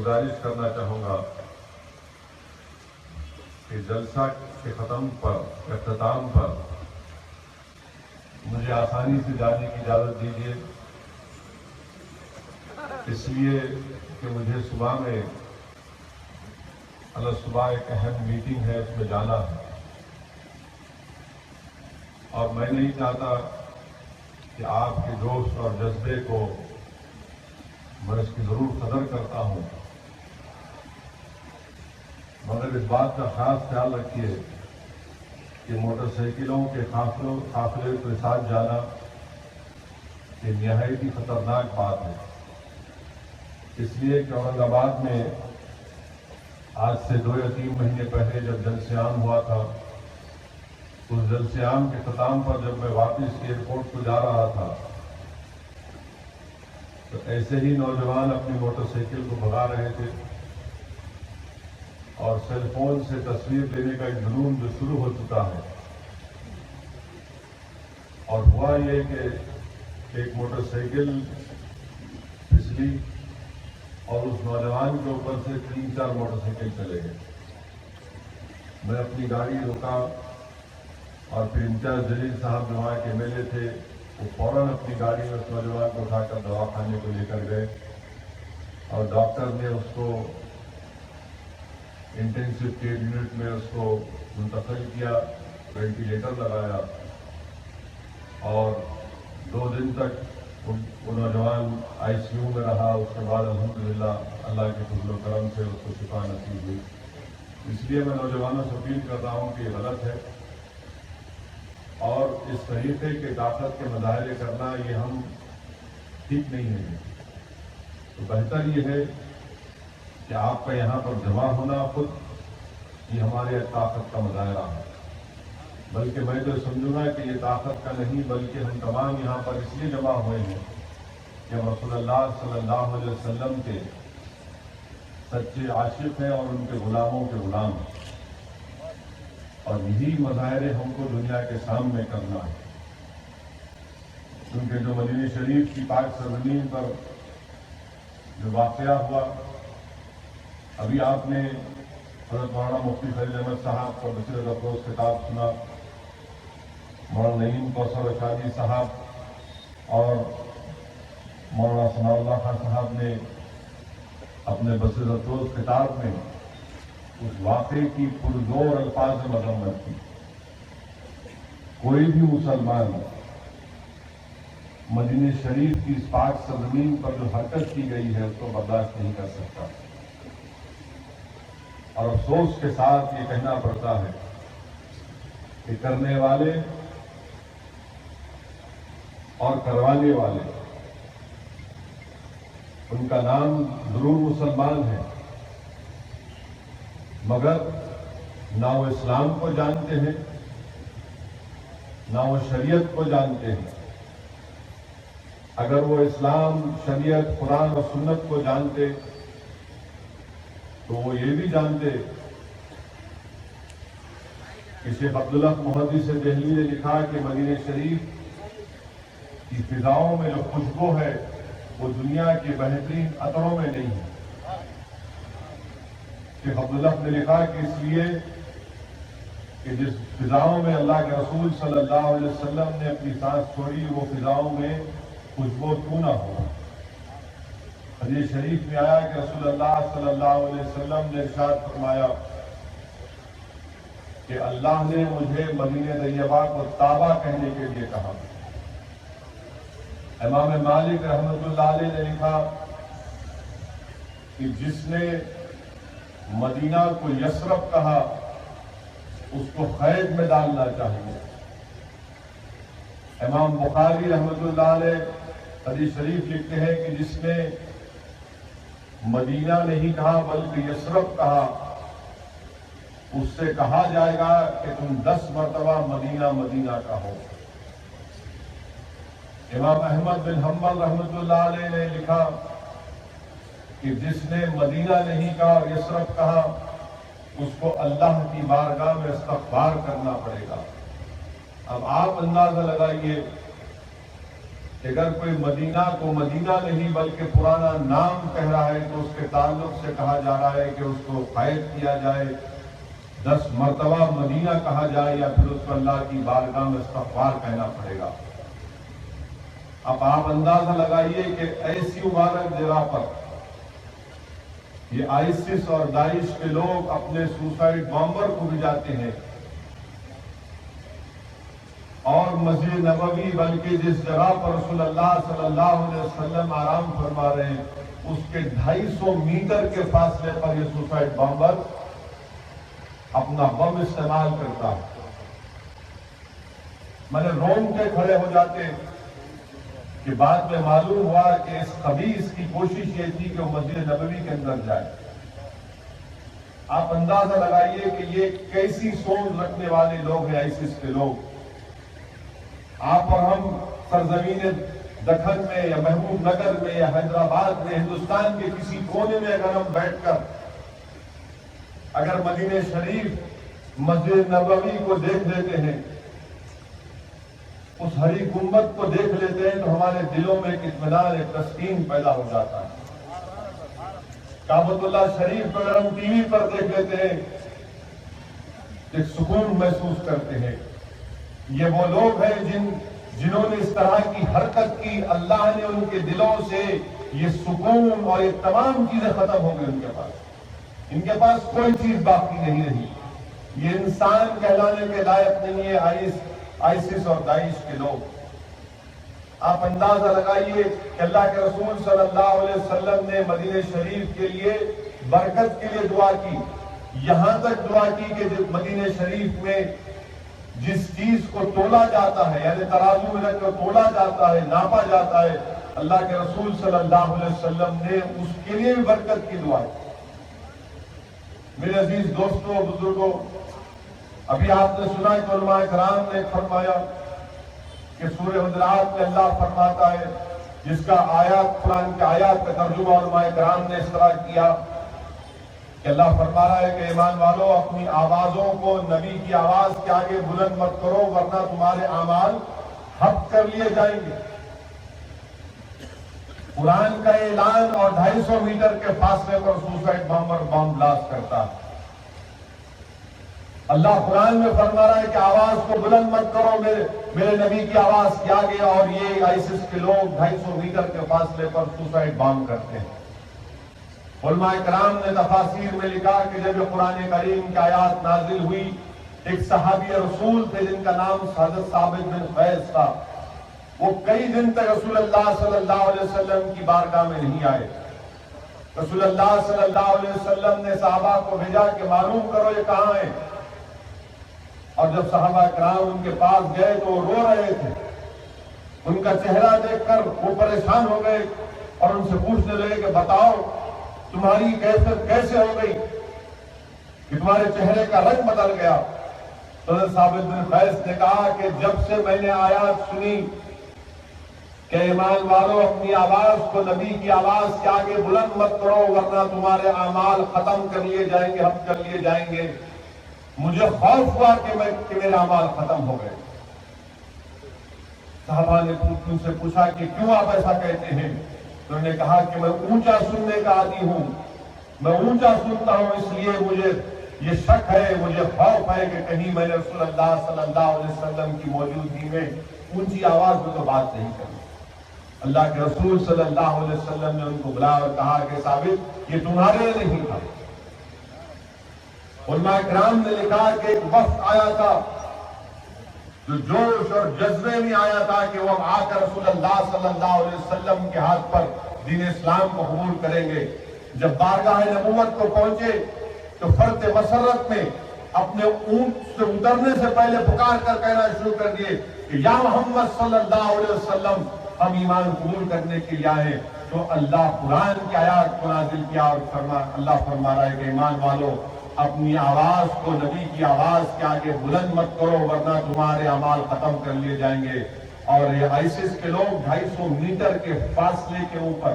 गुजारिश करना चाहूँगा कि जलसा के अख्ताम पर मुझे आसानी से जाने की इजाज़त दीजिए, इसलिए कि मुझे सुबह में सुबह एक अहम मीटिंग है, उसमें जाना है और मैं नहीं चाहता कि आपके जोश और जज्बे को, मैं इसकी ज़रूर कदर करता हूँ, मगर इस बात का खास ख्याल रखिए कि मोटरसाइकिलों के काफिले के साथ जाना ये निहायत ही खतरनाक बात है। इसलिए कि औरंगाबाद में आज से 2 या 3 महीने पहले जब जलसे-आम हुआ था, उस जलसे-आम के ख़त्म पर जब मैं वापस एयरपोर्ट को जा रहा था तो ऐसे ही नौजवान अपनी मोटरसाइकिल को भगा रहे थे और सेलफोन से तस्वीर लेने का एक जुनून जो शुरू हो चुका है। और हुआ ये कि एक मोटरसाइकिल फिसली और उस नौजवान के ऊपर से 3-4 मोटरसाइकिल चले गए। मैं अपनी गाड़ी रुका और फिर इंचार्ज जलील साहब जो वहाँ के एमएलए थे, वो फौरन अपनी गाड़ी में उस नौजवान को उठाकर दवाखाने को लेकर गए और डॉक्टर ने उसको इंटेंसिव केयर यूनिट में उसको मुंतकिल किया, वेंटिलेटर लगाया और 2 दिन तक वो नौजवान आईसीयू में रहा। उसके बाद अल्हम्दुलिल्लाह अल्लाह के फजल करम से उसको शिफा नसीब हुई। इसलिए मैं नौजवानों से अपील कर रहा हूँ कि ये गलत है और इस तरीके के ताकत के मुजाहरे करना ये हम ठीक नहीं है। तो बेहतर ये है कि आपका यहाँ पर जमा होना खुद ये हमारे ताकत का मुजाहरा है, बल्कि मैं तो समझूंगा कि ये ताकत का नहीं, बल्कि हम तमाम यहाँ पर इसलिए जमा हुए हैं कि हम रसूलुल्लाह सल्लल्लाहु अलैहि वसल्लम के सच्चे आशिक हैं और उनके गुलामों के गुलाम हैं और यही मुजाहरे हमको दुनिया के सामने करना है। क्योंकि जो मदीने शरीफ की पाक सरजमीन पर जो वाक़या हुआ, अभी आपने हज़रत मौलाना मुफ्ती फैज़ अहमद साहब को बसीरत अफरोज़ किताब सुना, मौलाना नईम कौसर अशादी साहब और मौलाना सनाउल्लाह खान साहब ने अपने बसीरत अफरोज़ किताब में उस वाक़े की पुरज़ोर अल्फाज में मज़म्मत की। कोई भी मुसलमान मदीने शरीफ की इस पाक सरजमीन पर जो हरकत की गई है उसको बर्दाश्त नहीं कर सकता और अफसोस के साथ ये कहना पड़ता है कि करने वाले और करवाने वाले उनका नाम जरूर मुसलमान है, मगर ना वो इस्लाम को जानते हैं, ना वो शरीयत को जानते हैं। अगर वो इस्लाम, शरीयत, कुरान और सुन्नत को जानते तो वो ये भी जानते कि शेख अब्दुल्लाह मुहद्दिस देहलवी ने लिखा कि मदीने शरीफ की फिजाओं में जो खुशबू है वो दुनिया के बेहतरीन अतरों में नहीं है। शेख अब्दुल्लाह ने लिखा कि इसलिए कि जिस फिजाओं में अल्लाह के रसूल सल्लल्लाहु अलैहि वसल्लम ने अपनी सांस छोड़ी, वो फिजाओं में खुशबू क्यों ना हो। हदीस शरीफ में आया कि रसूलुल्लाह सल्लल्लाहु अलैहि वसल्लम ने इरशाद फरमाया कि अल्लाह ने मुझे मदीने तैयबा को ताबा कहने के लिए कहा। इमाम मालिक रहमतुल्लाह अलैह ने लिखा कि जिसने मदीना को यसरब कहा उसको खैद में डालना चाहिए। इमाम बुखारी रहमतुल्लाह अलैह हदीस शरीफ लिखते हैं कि जिसने मदीना नहीं कहा बल्कि यसरब कहा, उससे कहा जाएगा कि तुम 10 मरतबा मदीना मदीना कहो। इमाम अहमद बिन हम्बल रहमतुल्लाह अलैह ने लिखा कि जिसने मदीना नहीं कहा और यसरब कहा, उसको अल्लाह की बारगाह में इस्तग़फ़ार करना पड़ेगा। अब आप अंदाजा लगाइए कि अगर कोई मदीना को मदीना नहीं बल्कि पुराना नाम कह रहा है तो उसके ताल्लुक से कहा जा रहा है कि उसको फायद किया जाए, 10 मरतबा मदीना कहा जाए या फिर उसको अल्लाह की बारगाह में इस्तग़फ़ार कहना पड़ेगा। अब आप अंदाजा लगाइए कि ऐसी मुबारक जगह पर ये आईसिस और दाइश के लोग अपने सुसाइड बॉम्बर को भी जाते हैं और मस्जिद नबवी बल्कि जिस जगह पर रसूलुल्लाह सल्लल्लाहु अलैहि वसल्लम आराम फरमा रहे हैं उसके 250 मीटर के फासले पर यह सुसाइड बॉम्बर अपना बम इस्तेमाल करता है। मैंने रोंगटे खड़े हो जाते कि बाद में मालूम हुआ कि इस खबीस की कोशिश ये थी कि वो मस्जिद नबवी के अंदर जाए। आप अंदाजा लगाइए कि ये कैसी सोच रखने वाले लोग हैं आईसिस के लोग। आप और हम सरजमीन दखन में या महबूब नगर में या हैदराबाद में हिंदुस्तान के किसी कोने में अगर हम बैठकर अगर मदीने शरीफ मस्जिद नबवी को देख लेते हैं, उस हरी गुंबद को देख लेते हैं तो हमारे दिलों में एक इत्मीनान, एक तस्कीन पैदा हो जाता है। काबतुल्लाह शरीफ को अगर हम टीवी पर देख लेते हैं एक सुकून महसूस करते हैं। ये वो लोग हैं जिन्होंने इस तरह की हरकत की, अल्लाह ने उनके दिलों से ये सुकून और ये तमाम चीजें खत्म हो गई इनके पास कोई चीज बाकी नहीं रही। ये इंसान कहलाने के लायक नहीं है आईसिस और दाइश के लोग। आप अंदाजा लगाइए कि अल्लाह के रसूल सल्लल्लाहु अलैहि वसल्लम ने मदीने शरीफ के लिए बरकत के लिए दुआ की, यहां तक दुआ की कि मदीने शरीफ में जिस चीज को तोला जाता है यानी तराजू में रखकर तोला जाता है, नापा जाता है, अल्लाह के रसूल सल्लल्लाहु अलैहि वसल्लम ने उसके लिए भी बरकत की दुआ की। मेरे अजीज दोस्तों, बुजुर्गों, अभी आपने सुना कि उलमाए किराम ने फरमाया कि सूरह हुजरात में अल्लाह फरमाता है, जिसका आयात कुरान के आयात का तर्जुमा उलमाए किराम ने इस तरह किया कि अल्लाह फरमा रहा है कि ईमान वालों, अपनी आवाजों को नबी की आवाज के आगे बुलंद मत करो वरना तुम्हारे अमाल हक कर लिए जाएंगे। कुरान का ऐलान और 250 मीटर के फासले पर सुसाइड बॉम्बर बॉम्ब ब्लास्ट करता है। अल्लाह कुरान में फरमा रहा है कि आवाज को बुलंद मत करो मेरे नबी की आवाज के आगे, और ये आईसिस के लोग 250 मीटर के फासले पर सुसाइड बॉम्ब करते हैं। उलमाए किराम ने तफासीर में लिखा कि जब कुरान करीम की आयात नाजिल हुई, एक सहाबी रसूल थे जिनका नाम हज़रत साबित बिन फैज था। वो कई दिन तक रसूलुल्लाह सल्लल्लाहु अलैहि वसल्लम की बारगाह में नहीं आए। रसूलुल्लाह सल्लल्लाहु अलैहि वसल्लम ने सहाबा को भेजा कि मालूम करो ये कहां है। और जब सहाबा किराम उनके पास गए तो वो रो रहे थे। उनका चेहरा देखकर वो परेशान हो गए और उनसे पूछने लगे कि बताओ तुम्हारी कैफियत कैसे हो गई कि तुम्हारे चेहरे का रंग बदल गया। तो साबित बिन फैज ने कहा कि जब से मैंने आयत सुनी कि ईमान वालों, अपनी आवाज को नबी की आवाज के आगे बुलंद मत करो वरना तुम्हारे अमाल खत्म कर लिए जाएंगे, हम कर लिए जाएंगे, मुझे खौफ हुआ कि मेरे अमाल खत्म हो गए। साहबा ने उनसे पूछा कि क्यों आप ऐसा कहते हैं। तो उन्होंने कहा कि मैं ऊंचा सुनने का आदी हूं, मैं ऊंचा सुनता हूं, इसलिए मुझे ये शक है, मुझे खौफ है कि कहीं मैंने रसूलुल्लाह सल्लल्लाहु अलैहि वसल्लम की मौजूदगी में ऊंची आवाज में तो बात नहीं करी। अल्लाह के रसूल सल्लल्लाहु अलैहि वसल्लम ने उनको बुलाया और कहा कि साबित ये तुम्हारे लिए नहीं था। उलमाए किराम ने लिखा कि एक वक्त आया था जो जोश और जज्बे में आया था कि वो आकर रसूलुल्लाह सल्लल्लाहु अलैहि वसल्लम के हाथ पर दीन इस्लाम को कबूल करेंगे। जब बारगाह नबूवत को पहुंचे तो फर्द मसरत में अपने ऊंट से उतरने से पहले पुकार कर कहना शुरू कर दिए कि या मोहम्मद सल्लल्लाहु अलैहि वसल्लम, हम ईमान कबूल करने के लिए आए। तो अल्लाह कुरान की आयत को नाजिल किया और अल्लाह फरमा रहा है कि ईमान वालों, अपनी आवाज को नबी की आवाज के आगे बुलंद मत करो वरना तुम्हारे अमाल खत्म कर लिए जाएंगे। और ये आईसिस के लोग 250 मीटर के फासले के ऊपर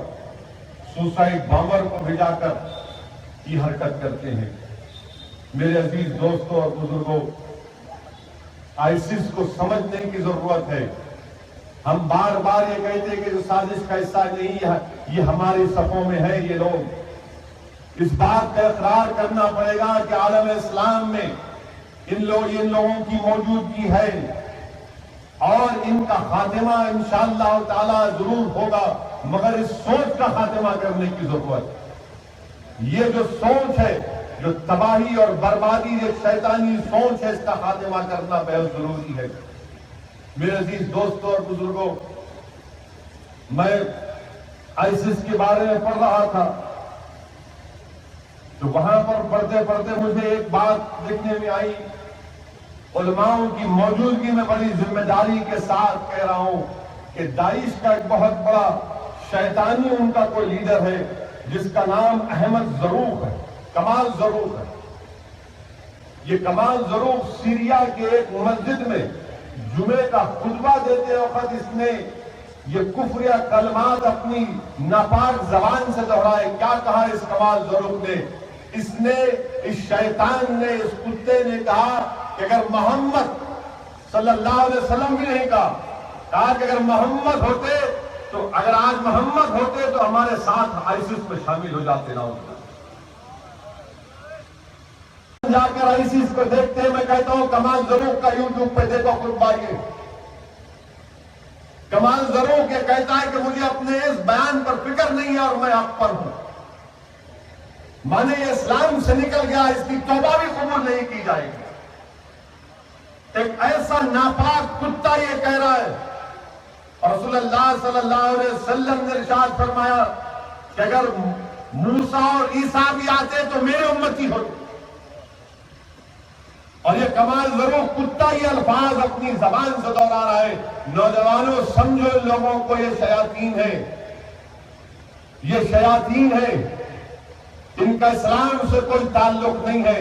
सुसाइड बॉम्बर को भिजाकर ये हरकत करते हैं। मेरे अजीज दोस्तों और बुजुर्गों, आईसिस को समझने की जरूरत है हम बार बार ये कहते हैं कि जो साजिश का हिस्सा नहीं है, ये हमारे सफों में है। ये लोग, इस बात का इकरार करना पड़ेगा कि आलम इस्लाम में इन लोगों की मौजूदगी है और इनका खातिमा इंशाअल्लाह ताला जरूर होगा, मगर इस सोच का खातिमा करने की जरूरत है। ये जो सोच है, जो तबाही और बर्बादी, एक शैतानी सोच है, इसका खातिमा करना बेहद जरूरी है। मेरे अजीज दोस्तों और बुजुर्गों, मैं आईसिस के बारे में पढ़ रहा था तो वहां पर पढ़ते पढ़ते मुझे एक बात देखने में आई। उलमाओं की मौजूदगी में बड़ी जिम्मेदारी के साथ कह रहा हूं कि दाइश का एक बहुत बड़ा शैतानी उनका कोई लीडर है जिसका नाम अहमद ज़रूक है, कमाल ज़रूक है। ये कमाल ज़रूक सीरिया के एक मस्जिद में जुमे का खुतबा देते वक्त इसने ये कुफ्र या कलमात अपनी नापाक जबान से दोहराए। क्या कहा इस कमाल ज़रूक ने? इसने, इस शैतान ने, इस कुत्ते ने कहा कि अगर मोहम्मद सल्लल्लाहु अलैहि वसल्लम भी नहीं कहा कि अगर मोहम्मद होते तो, अगर आज मोहम्मद होते तो हमारे साथ आईसिस में शामिल हो जाते ना होते। जाकर आईसिस को देखते हैं। मैं कहता हूं कमाल ज़रूक का यूट्यूब पे देखो खुतबा। ये कमाल ज़रूक ये कहता है कि मुझे अपने इस बयान पर फिक्र नहीं है और मैं आप पर हूं। माने ये इस्लाम से निकल गया, इसकी तौबा भी कबूल नहीं की जाएगी। एक ऐसा नापाक कुत्ता ये कह रहा है। और रसूलुल्लाह सल्लल्लाहु अलैहि वसल्लम ने इरशाद फरमाया कि अगर मूसा और ईसा भी आते तो मेरे उम्मती होते। और ये कमाल ज़रूक कुत्ता ये अल्फाज अपनी जबान से दोहरा रहा है। नौजवानों, समझो इन लोगों को, ये शयातीन है, ये शयातीन है, इनका इस्लाम से कोई ताल्लुक नहीं है।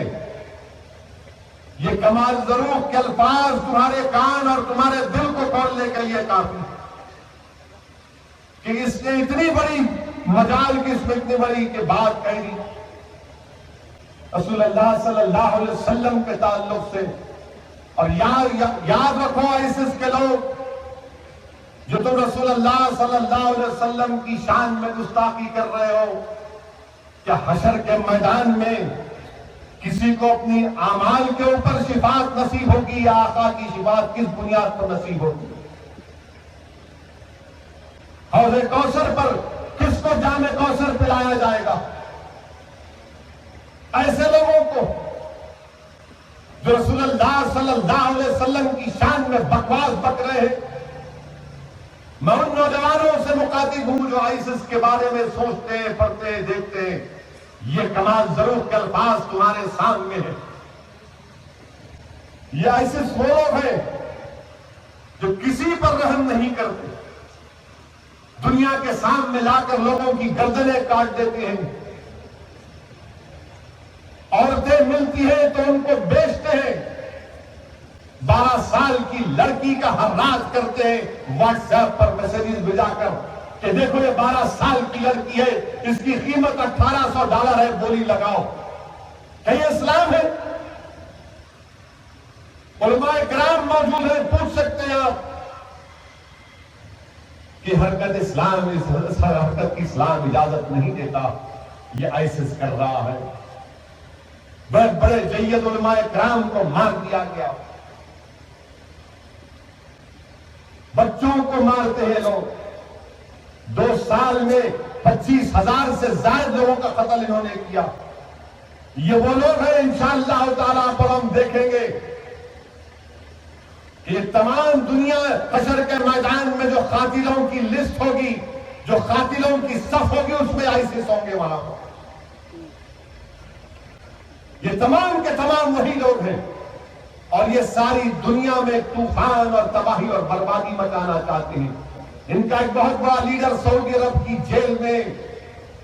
ये कमाल ज़रूक के अल्फाज तुम्हारे कान और तुम्हारे दिल को खोलने के लिए काफी कि इसने इतनी बड़ी मजाल की, इसमें इतनी बड़ी की बात कह दी रसूलुल्लाह सल्लल्लाहु अलैहि वसल्लम के ताल्लुक से। और याद रखो आईसिस के लोग, जो तुम रसूलुल्लाह सल्लल्लाहु अलैहि वसल्लम की शान में गुस्ताखी कर रहे हो, क्या हशर के मैदान में किसी को अपनी आमाल के ऊपर शिफात नसीब होगी या आका की शिफात किस बुनियाद पर नसीब होगी? हौज़े कौसर पर किसको जामे कौसर पिलाया जाएगा? ऐसे लोगों को जो रसूलुल्लाह सल्लल्लाहु अलैहि वसल्लम की शान में बकवास बक रहे हैं। मैं उन नौजवानों से मुखातिब हूं जो आईसिस के बारे में सोचते हैं, पढ़ते हैं, देखते हैं। ये कमाल ज़रूक के अल्फाज तुम्हारे सामने है। ये आईसिस वो लोग हैं जो किसी पर रहम नहीं करते, दुनिया के सामने लाकर लोगों की गर्दनें काट देते हैं। औरतें मिलती हैं तो उनको बेचते हैं। 12 साल की लड़की का हर्राज करते हैं व्हाट्सएप पर मैसेजेस भेजाकर कि देखो ये 12 साल की लड़की है, इसकी कीमत $1800 है, बोली लगाओ। क्या ये इस्लाम है? उलमाए किराम मौजूद है, पूछ सकते हैं आप कि हरकत इस्लाम, इस हरकत की इस्लाम इजाजत नहीं देता। ये आईसिस कर रहा है। बहुत बड़े जय्यद उलमाए किराम को मार दिया गया, बच्चों को मारते हैं लोग। 2 साल में 25,000 से ज्यादा लोगों का कत्ल इन्होंने किया। ये वो लोग हैं इंशाअल्लाह ताला पर हम देखेंगे कि तमाम दुनिया हशर के मैदान में जो कातिलों की लिस्ट होगी, जो कातिलों की सफ होगी, उसमें आईसिस होंगे वहां पर। ये तमाम के तमाम वही लोग हैं और ये सारी दुनिया में तूफान और तबाही और बर्बादी मचाना चाहते हैं। इनका एक बहुत बड़ा लीडर सऊदी अरब की जेल में,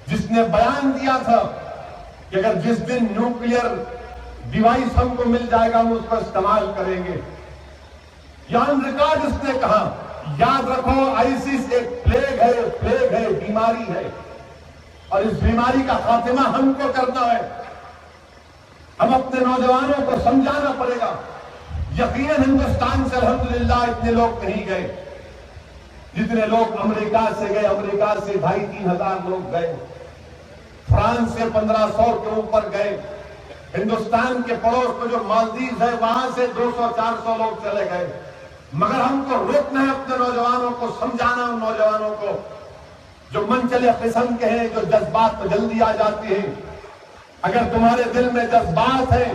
जिसने बयान दिया था कि अगर जिस दिन न्यूक्लियर डिवाइस हमको मिल जाएगा हम उसका इस्तेमाल करेंगे। ऑन रिकॉर्ड इसने कहा, याद रखो आईसिस एक प्लेग है, बीमारी है और इस बीमारी का खात्मा हमको करना है। हम अपने नौजवानों को समझाना पड़ेगा। यकीनन हिंदुस्तान से अल्हम्दुलिल्लाह इतने लोग नहीं गए, जितने लोग अमेरिका से गए, अमेरिका से 2,500-3,000 लोग गए, फ्रांस से 1,500 के ऊपर गए, हिंदुस्तान के पड़ोस में जो मालदीव है वहां से 200-400 लोग चले गए। मगर हमको रोकना है अपने नौजवानों को, समझाना उन नौजवानों को जो मनचले किस्म के हैं, जो जज्बात पर जल्दी आ जाती हैं। अगर तुम्हारे दिल में जज्बात है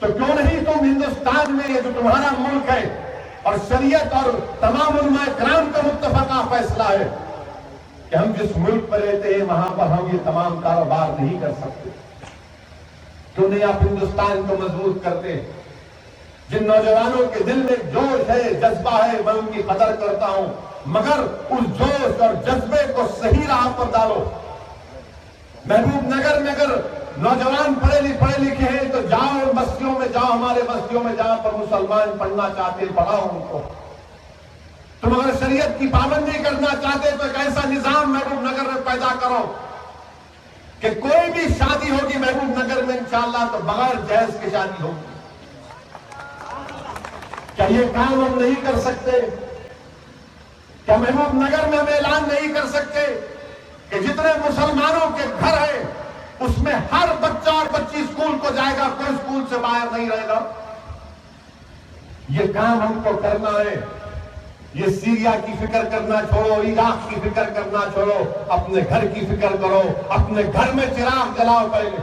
तो क्यों नहीं तुम हिंदुस्तान में, ये जो तुम्हारा मुल्क है और शरीयत और तमाम उलमा इकराम का मुत्तफका फैसला है कि हम जिस मुल्क पर रहते हैं वहां पर हम ये तमाम कारोबार नहीं कर सकते, क्यों नहीं आप हिंदुस्तान को मजबूत करते? जिन नौजवानों के दिल में जोश है, जज्बा है, मैं उनकी कदर करता हूं, मगर उस जोश और जज्बे को सही राह पर डालो। महबूब नगर में अगर नौजवान पढ़े लिखे हैं तो जाओ बस्तियों में, जाओ हमारे बस्तियों में, जहां पर मुसलमान पढ़ना चाहते पढ़ाओ उनको। तुम अगर शरीयत की पाबंदी करना चाहते तो एक ऐसा निजाम महबूब नगर में पैदा करो कि कोई भी शादी होगी महबूब नगर में इंशाअल्लाह तो बगैर जहेज की शादी होगी। क्या ये काम हम नहीं कर सकते? क्या महबूब नगर में हम ऐलान नहीं कर सकते कि जितने मुसलमानों के घर है उसमें हर बच्चा और बच्ची स्कूल को जाएगा, कोई स्कूल से बाहर नहीं रहेगा? ये काम हमको करना है। ये सीरिया की फिक्र करना छोड़ो, इराक की फिक्र करना छोड़ो, अपने घर की फिक्र करो। अपने घर में चिराग जलाओ पहले,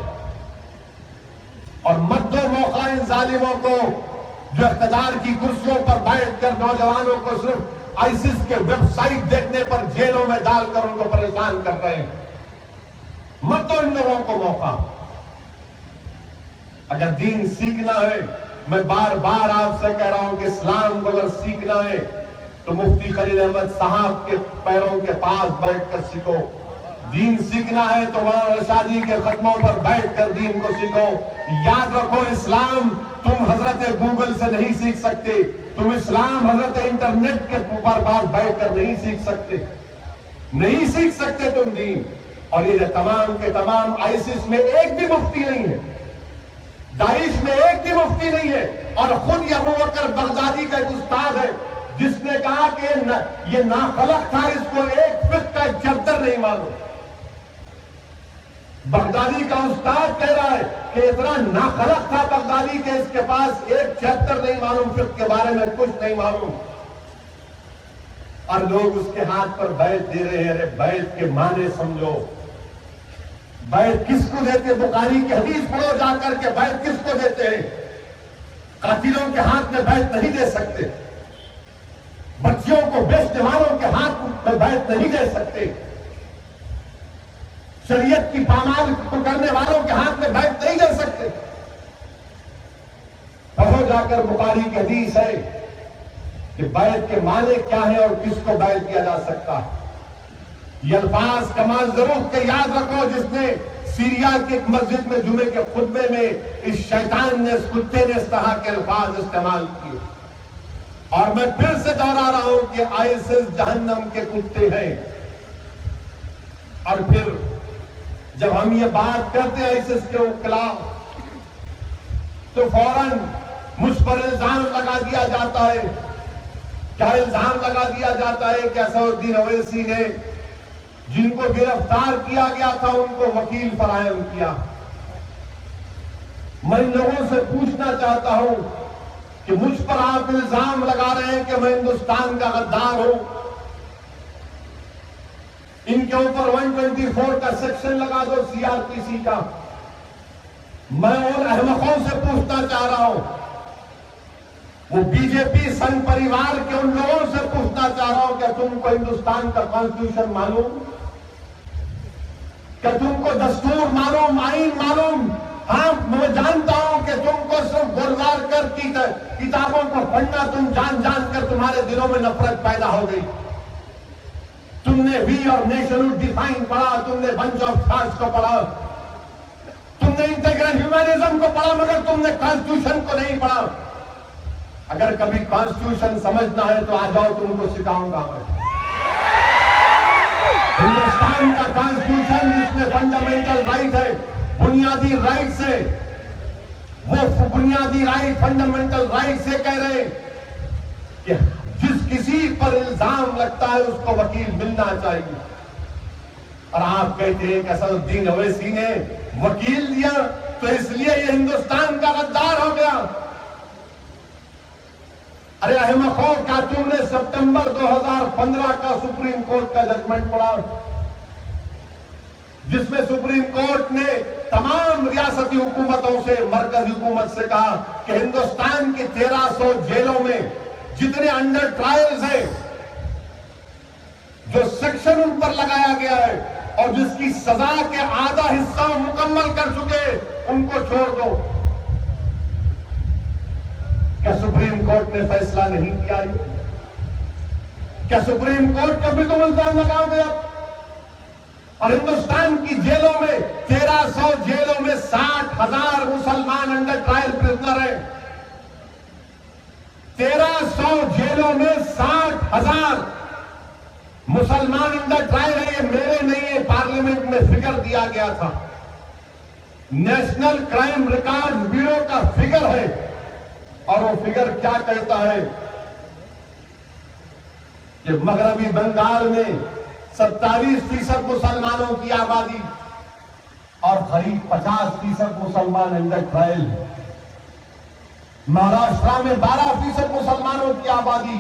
और मत दो मौका इन जालिमों को जो इख्तियार की कुर्सियों पर बैठकर नौजवानों को सिर्फ आईसिस के वेबसाइट देखने पर जेलों में डालकर उनको परेशान कर रहे हैं। मत दो इन लोगों को मौका। अगर दीन सीखना है, मैं बार बार आपसे कह रहा हूं कि इस्लाम को अगर सीखना है तो मुफ्ती खलील अहमद साहब के पैरों के पास बैठकर सीखो। दीन सीखना है तो मौलाना रशाद जी के खत्मों पर बैठकर दीन को सीखो। याद रखो, इस्लाम तुम हजरत गूगल से नहीं सीख सकते, तुम इस्लाम हजरत इंटरनेट के ऊपर पास बैठकर नहीं सीख सकते, नहीं सीख सकते तुम दीन। और ये तमाम के तमाम आईसिस में एक भी मुफ्ती नहीं है, दाइश में एक भी मुफ्ती नहीं है, और खुद अबू बकर बगदादी का एक उस्ताद है जिसने कहा कि ये नाखलक था, इसको एक फिक्र का चैप्टर नहीं मालूम। बगदादी का उस्ताद कह रहा है कि इतना नाखलक था बगदादी के इसके पास एक चैप्टर नहीं मालूम, फिक्र के बारे में कुछ नहीं मालूम, और लोग उसके हाथ पर बैत दे रहे हैं। अरे बैत के माने समझो, बैत किसको देते? बुखारी की हदीस पढ़ो जाकर के, बैत किसको देते हैं? कातिलों के हाथ में बैत नहीं दे सकते, बच्चियों को बेचने वालों के हाथ में बैत नहीं दे सकते, शरीयत की पामाल को करने वालों के हाथ में बैत नहीं दे सकते। पढ़ो जाकर, बुखारी की हदीस है कि बैत के माने क्या है और किसको बैत किया जा सकता है। ये अल्फाज कमाल जरूर के याद रखो, जिसने सीरिया की एक मस्जिद में जुमे के खुतबे में इस शैतान ने, इस कुत्ते ने इस तरह के अल्फाज इस्तेमाल किए। और मैं फिर से दोहरा रहा हूं कि आईसिस जहन्नम के कुत्ते हैं। और फिर जब हम ये बात करते हैं आईसिस के खिलाफ तो फौरन मुझ पर इल्जाम लगा दिया जाता है। क्या इल्जाम लगा दिया जाता है कि असदुद्दीन अवैसी ने जिनको गिरफ्तार किया गया था उनको वकील फराहम किया। मैं इन लोगों से पूछना चाहता हूं कि मुझ पर आप इल्जाम लगा रहे हैं कि मैं हिंदुस्तान का गद्दार हूं, इनके ऊपर 124 का सेक्शन लगा दो सीआरपीसी का। मैं उन अहमकों से पूछना चाह रहा हूं, वो बीजेपी संघ परिवार के उन लोगों से पूछना चाह रहा हूं, क्या तुमको हिंदुस्तान का कॉन्स्टिट्यूशन मालूम? क्या तुमको दस्तूर मालूम, आईन मालूम? हाँ, मैं जानता हूं कि तुमको सिर्फ गोलवारकर की किताबों को पढ़ना, तुम जान कर तुम्हारे दिलों में नफरत पैदा हो गई। तुमने वी और नेशनल डिफाइन पढ़ा, तुमने बंच ऑफ थॉट्स को पढ़ा, तुमने इंटीग्रल ह्यूमनिज्म को पढ़ा, मगर तुमने कॉन्स्टिट्यूशन को नहीं पढ़ा। अगर कभी कॉन्स्टिट्यूशन समझना है तो आ जाओ, तुमको सिखाऊंगा मैं। हिंदुस्तान का कॉन्स्टिट्यूशन जिसमें फंडामेंटल राइट है, बुनियादी राइट से, वो बुनियादी राइट फंडामेंटल राइट से कह रहे कि जिस किसी पर इल्जाम लगता है उसको वकील मिलना चाहिए। और आप कहते हैं कि असदुद्दीन ओवैसी ने वकील दिया तो इसलिए ये हिंदुस्तान का गद्दार हो गया। अरे अहमद खौफ क्या तुमने सितंबर 2015 का सुप्रीम कोर्ट का जजमेंट पढ़ा, जिसमें सुप्रीम कोर्ट ने तमाम रियासती हुकूमतों से, मरकजी हुकूमत से कहा कि हिंदुस्तान की 1300 जेलों में जितने अंडर ट्रायल्स हैं, जो सेक्शन उन पर लगाया गया है और जिसकी सजा के आधा हिस्सा मुकम्मल कर चुके, उनको छोड़ दो। क्या सुप्रीम कोर्ट ने फैसला नहीं किया? क्या सुप्रीम कोर्ट का भी तुम इल्जाम लगाओगे अब? और हिंदुस्तान की जेलों में 1300 जेलों में 60,000 मुसलमान अंडर ट्रायल प्रिजनर हैं। 1300 जेलों में 60,000 मुसलमान अंडर ट्रायल है। ये मेरे नहीं है, पार्लियामेंट में फिगर दिया गया था, नेशनल क्राइम रिकॉर्ड ब्यूरो का फिगर है। और वो फिगर क्या कहता है कि मगरबी बंगाल में 27% मुसलमानों की आबादी और करीब 50% मुसलमान अंडर ट्रायल है। महाराष्ट्र में 12% मुसलमानों की आबादी,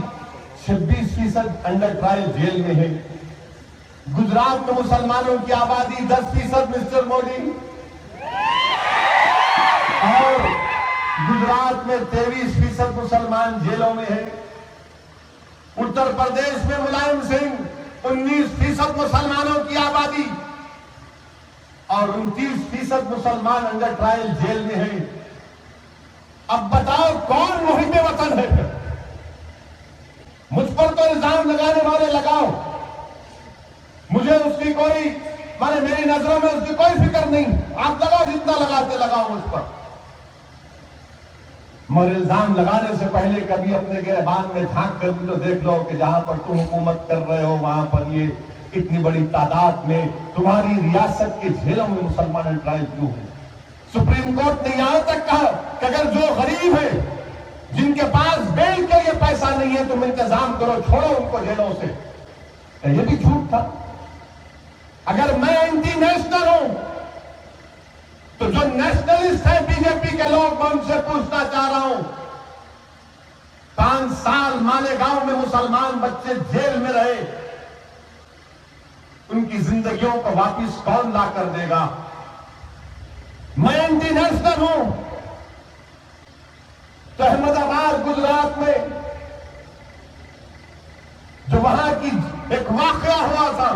26% अंडर ट्रायल जेल में है। गुजरात में मुसलमानों की आबादी 10% मिस्टर मोदी, और गुजरात में 23% मुसलमान जेलों में है। उत्तर प्रदेश में मुलायम सिंह 19% मुसलमानों की आबादी और 29% मुसलमान अंडर ट्रायल जेल में है। अब बताओ कौन मुहिब वतन है? मुझ पर तो इल्जाम लगाने वाले लगाओ, मुझे उसकी कोई, माने मेरी नजरों में उसकी कोई फिक्र नहीं। आप लगाओ, जितना लगाते लगाओ मुझ पर, मगर इल्जाम लगाने से पहले कभी अपने गिरबान में झांक कर भी तो देख लो कि जहां पर तुम हुकूमत कर रहे हो वहां पर ये इतनी बड़ी तादाद में तुम्हारी रियासत के जेलों में मुसलमान ट्रायल क्यों है? सुप्रीम कोर्ट ने यहां तक कहा कि अगर जो गरीब है, जिनके पास बेल के लिए पैसा नहीं है, तुम इंतजाम करो, छोड़ो उनको जेलों से। ये भी झूठ था। अगर मैं एंटी नेशनल हूं तो जो नेशनलिस्ट है बीजेपी के लोग, मैं उनसे पूछना चाह रहा हूं, 5 साल मालेगांव में मुसलमान बच्चे जेल में रहे, उनकी जिंदगियों को वापस कौन ला कर देगा? मैं एंटी नेशनल हूं तो अहमदाबाद गुजरात में जो वहां की एक वाकया हुआ था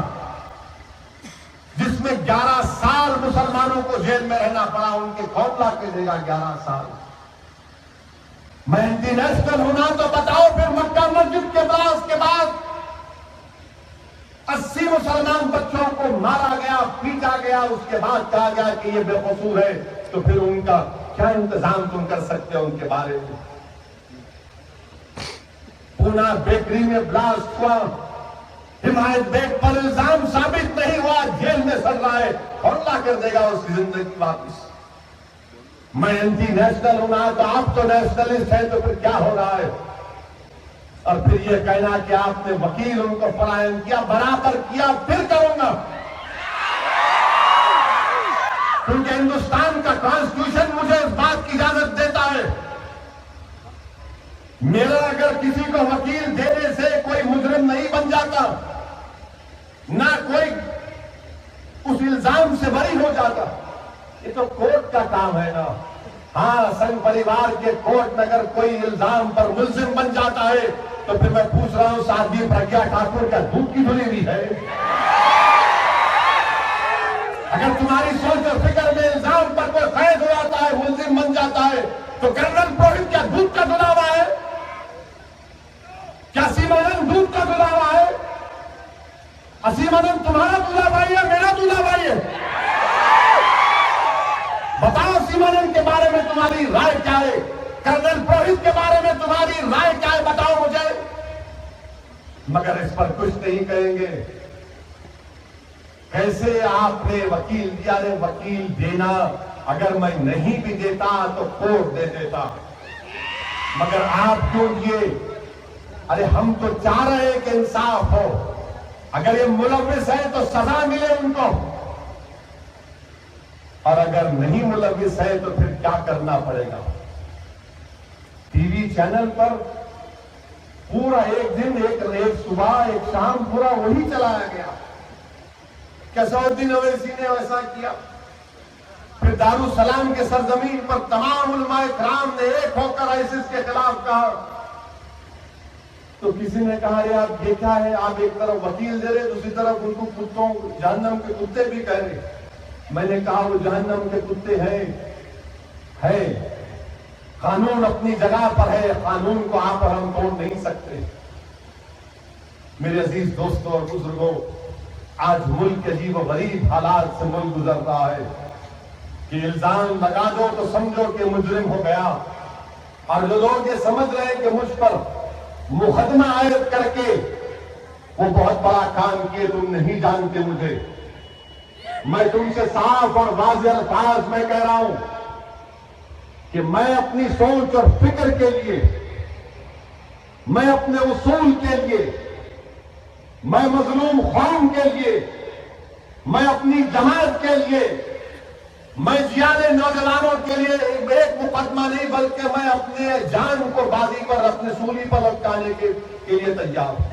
जिसमें 11 साल मुसलमानों को जेल में रहना पड़ा, उनके कौन ला के देगा 11 साल? मैं एंटी नेशनल होना तो बताओ फिर मक्का मस्जिद के बाद के बाद 80 मुसलमान बच्चों को मारा गया, पीटा गया, उसके बाद कहा गया कि ये बेकसूर है, तो फिर उनका क्या इंतजाम तुम कर सकते हो उनके बारे में? पूना बेकरी में ब्लास्ट हुआ, हिमायत बेग पर इल्जाम साबित नहीं हुआ, जेल में सड़ रहा है, कौन ला कर देगा उसकी जिंदगी वापिस? मैं एंटी नेशनल हूं ना, तो आप तो नेशनलिस्ट हैं, तो फिर क्या हो रहा है? और फिर ये कहना कि आपने वकील उनको पलायन किया, बराबर किया, फिर करूंगा, क्योंकि हिंदुस्तान का कॉन्स्टिट्यूशन मुझे इस बात की इजाजत देता है। मेरा अगर किसी को वकील देने से कोई मुजरिम नहीं बन जाता, ना कोई उस इल्जाम से बरी हो जाता, ये तो कोर्ट का काम है ना। हाँ, संघ परिवार के कोर्ट में अगर कोई इल्जाम पर मुलजिम बन जाता है तो फिर मैं पूछ रहा हूं, साध्वी प्रज्ञा ठाकुर क्या दूध की धुली हुई है? अगर तुम्हारी सोच और फिक्र में इल्जाम पर कोई कैद हो जाता है, मुलजिम बन जाता है, तो कर्नल पुरोहित क्या दूध का धुला हुआ है? क्या सीमानंद दूध का धुला हुआ है? सीमानंद तुम्हारा दूल्हा भाई है, मेरा दूल्हा भाई है? बताओ सीमानंद के बारे में तुम्हारी राय क्या है? कर्नल पुरोहित के बारे में तुम्हारी राय क्या है? बताओ मुझे। मगर इस पर कुछ नहीं कहेंगे। कैसे आपने वकील दिया? ने वकील देना अगर मैं नहीं भी देता तो कोर्ट दे देता, मगर आप क्यों दिए? अरे हम तो चाह रहे हैं कि इंसाफ हो। अगर ये मुलविस है तो सजा मिले उनको, और अगर नहीं मुलविस है तो फिर क्या करना पड़ेगा। टीवी चैनल पर पूरा एक दिन, एक सुबह एक शाम पूरा वही चलाया गया। कसौद्दीन ओवैसी ने वैसा किया। फिर दारुसलाम के सरजमीन पर तमाम उलमाए किराम ने एक होकर आईसिस के खिलाफ कहा। तो किसी ने कहा अरे आप ये क्या है, आप एक तरफ वकील दे रहे, दूसरी तरफ उनको कुत्तों, जहन्नम के कुत्ते भी कह रहे। मैंने कहा वो जहन्नम के कुत्ते हैं। कानून अपनी जगह पर है, कानून को आप और हम तोड़ नहीं सकते। मेरे अजीज दोस्तों और बुजुर्गों, आज मुल्क अजीब व गरीब हालात से मुल्क गुजर रहा है कि इल्जाम लगा दो तो समझो कि मुजरिम हो गया, और जो लोग ये समझ रहे हैं कि मुझ पर मुकदमा आयद करके वो बहुत बड़ा काम किए, तुम नहीं जानते मुझे। मैं तुमसे साफ और वाज़ेह अल्फाज में कह रहा हूं कि मैं अपनी सोच और फिक्र के लिए, मैं अपने उसूल के लिए, मैं मजलूम कौम के लिए, मैं अपनी जमात के लिए, मैं जियाने नौजवानों के लिए एक मुकदमा नहीं बल्कि मैं अपने जान को बाजी पर, अपने सूली पर लटकाने के लिए तैयार हूं।